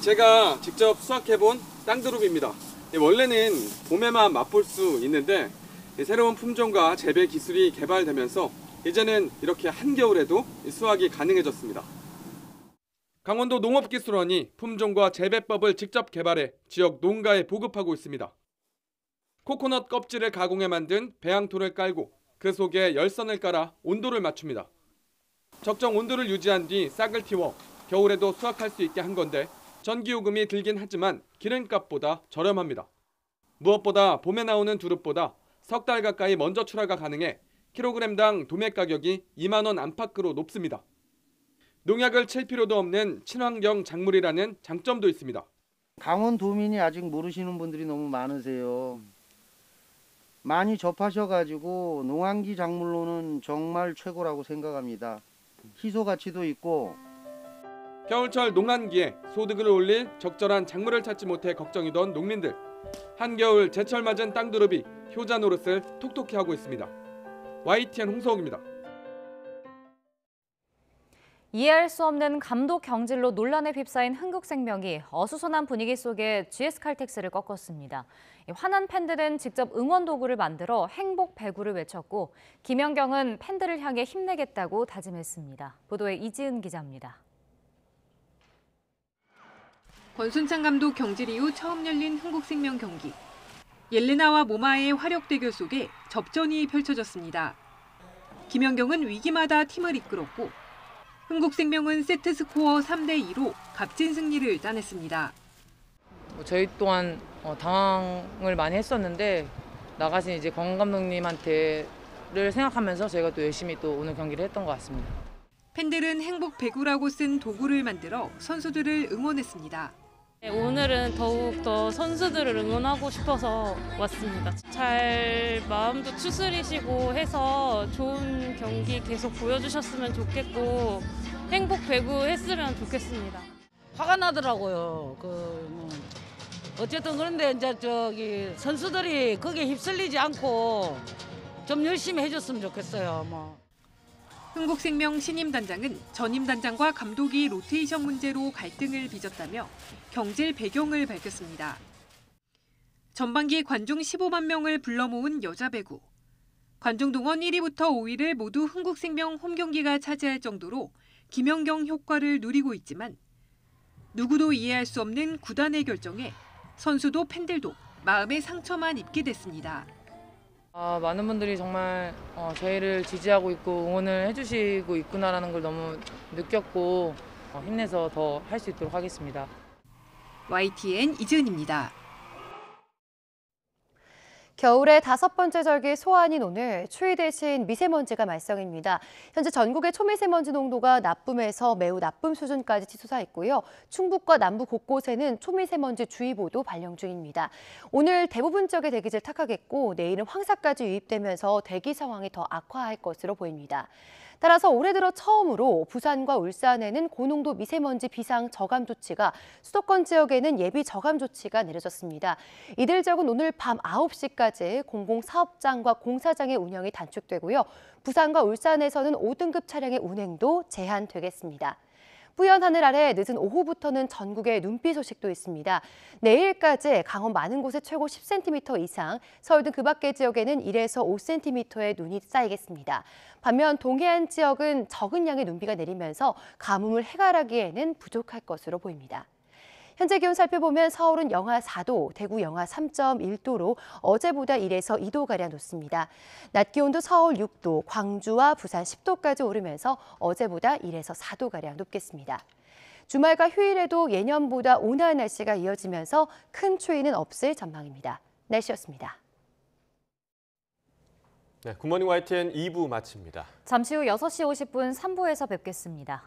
제가 직접 수확해본 땅두릅입니다. 원래는 봄에만 맛볼 수 있는데 새로운 품종과 재배 기술이 개발되면서 이제는 이렇게 한겨울에도 수확이 가능해졌습니다. 강원도 농업기술원이 품종과 재배법을 직접 개발해 지역 농가에 보급하고 있습니다. 코코넛 껍질을 가공해 만든 배양토를 깔고 그 속에 열선을 깔아 온도를 맞춥니다. 적정 온도를 유지한 뒤 싹을 틔워 겨울에도 수확할 수 있게 한 건데 전기요금이 들긴 하지만 기름값보다 저렴합니다. 무엇보다 봄에 나오는 두릅보다 석 달 가까이 먼저 출하가 가능해 킬로그램당 도매 가격이 2만 원 안팎으로 높습니다. 농약을 칠 필요도 없는 친환경 작물이라는 장점도 있습니다. 강원도민이 아직 모르시는 분들이 너무 많으세요. 많이 접하셔가지고 농한기 작물로는 정말 최고라고 생각합니다. 희소 가치도 있고. 겨울철 농한기에 소득을 올릴 적절한 작물을 찾지 못해 걱정이던 농민들. 한겨울 제철 맞은 땅두릅이 효자 노릇을 톡톡히 하고 있습니다. YTN 홍성욱입니다. 이해할 수 없는 감독 경질로 논란에 휩싸인 흥국생명이 어수선한 분위기 속에 GS칼텍스를 꺾었습니다. 화난 팬들은 직접 응원 도구를 만들어 행복 배구를 외쳤고 김연경은 팬들을 향해 힘내겠다고 다짐했습니다. 보도에 이지은 기자입니다. 권순찬 감독 경질 이후 처음 열린 흥국생명 경기. 옐레나와 모마의 화력 대결 속에 접전이 펼쳐졌습니다. 김연경은 위기마다 팀을 이끌었고 흥국생명은 세트 스코어 3대2로 값진 승리를 따냈습니다. 저희 또한 당황을 많이 했었는데 나가신 이제 권 감독님한테를 생각하면서 저희가 또 열심히 또 오늘 경기를 했던 것 같습니다. 팬들은 행복 배구라고 쓴 도구를 만들어 선수들을 응원했습니다. 오늘은 더욱 더 선수들을 응원하고 싶어서 왔습니다. 잘 마음도 추스리시고 해서 좋은 경기 계속 보여주셨으면 좋겠고 행복 배구 했으면 좋겠습니다. 화가 나더라고요. 어쨌든 그런데 이제 선수들이 거기에 휩쓸리지 않고 좀 열심히 해줬으면 좋겠어요. 흥국생명 신임 단장은 전임 단장과 감독이 로테이션 문제로 갈등을 빚었다며 경질 배경을 밝혔습니다. 전반기 관중 15만 명을 불러 모은 여자 배구. 관중 동원 1위부터 5위를 모두 흥국생명 홈경기가 차지할 정도로 김연경 효과를 누리고 있지만 누구도 이해할 수 없는 구단의 결정에 선수도 팬들도 마음의 상처만 입게 됐습니다. 많은 분들이 정말 저희를 지지하고 있고 응원을 해주시고 있구나라는 걸 너무 느꼈고 힘내서 더 할 수 있도록 하겠습니다. YTN 이지은입니다. 겨울의 5번째 절기 소환인 오늘 추위 대신 미세먼지가 말썽입니다. 현재 전국의 초미세먼지 농도가 나쁨에서 매우 나쁨 수준까지 치솟아 있고요. 충북과 남부 곳곳에는 초미세먼지 주의보도 발령 중입니다. 오늘 대부분 지역의 대기질 탁하겠고 내일은 황사까지 유입되면서 대기 상황이 더 악화할 것으로 보입니다. 따라서 올해 들어 처음으로 부산과 울산에는 고농도 미세먼지 비상 저감 조치가, 수도권 지역에는 예비 저감 조치가 내려졌습니다. 이들 지역은 오늘 밤 9시까지 공공사업장과 공사장의 운영이 단축되고요. 부산과 울산에서는 5등급 차량의 운행도 제한되겠습니다. 뿌연 하늘 아래 늦은 오후부터는 전국에 눈비 소식도 있습니다. 내일까지 강원 많은 곳에 최고 10cm 이상, 서울 등 그 밖의 지역에는 1에서 5cm의 눈이 쌓이겠습니다. 반면 동해안 지역은 적은 양의 눈비가 내리면서 가뭄을 해결하기에는 부족할 것으로 보입니다. 현재 기온 살펴보면 서울은 영하 4도, 대구 영하 3.1도로 어제보다 1에서 2도가량 높습니다. 낮 기온도 서울 6도, 광주와 부산 10도까지 오르면서 어제보다 1에서 4도가량 높겠습니다. 주말과 휴일에도 예년보다 온화한 날씨가 이어지면서 큰 추위는 없을 전망입니다. 날씨였습니다. 네, 굿모닝 YTN 2부 마칩니다. 잠시 후 6시 50분 3부에서 뵙겠습니다.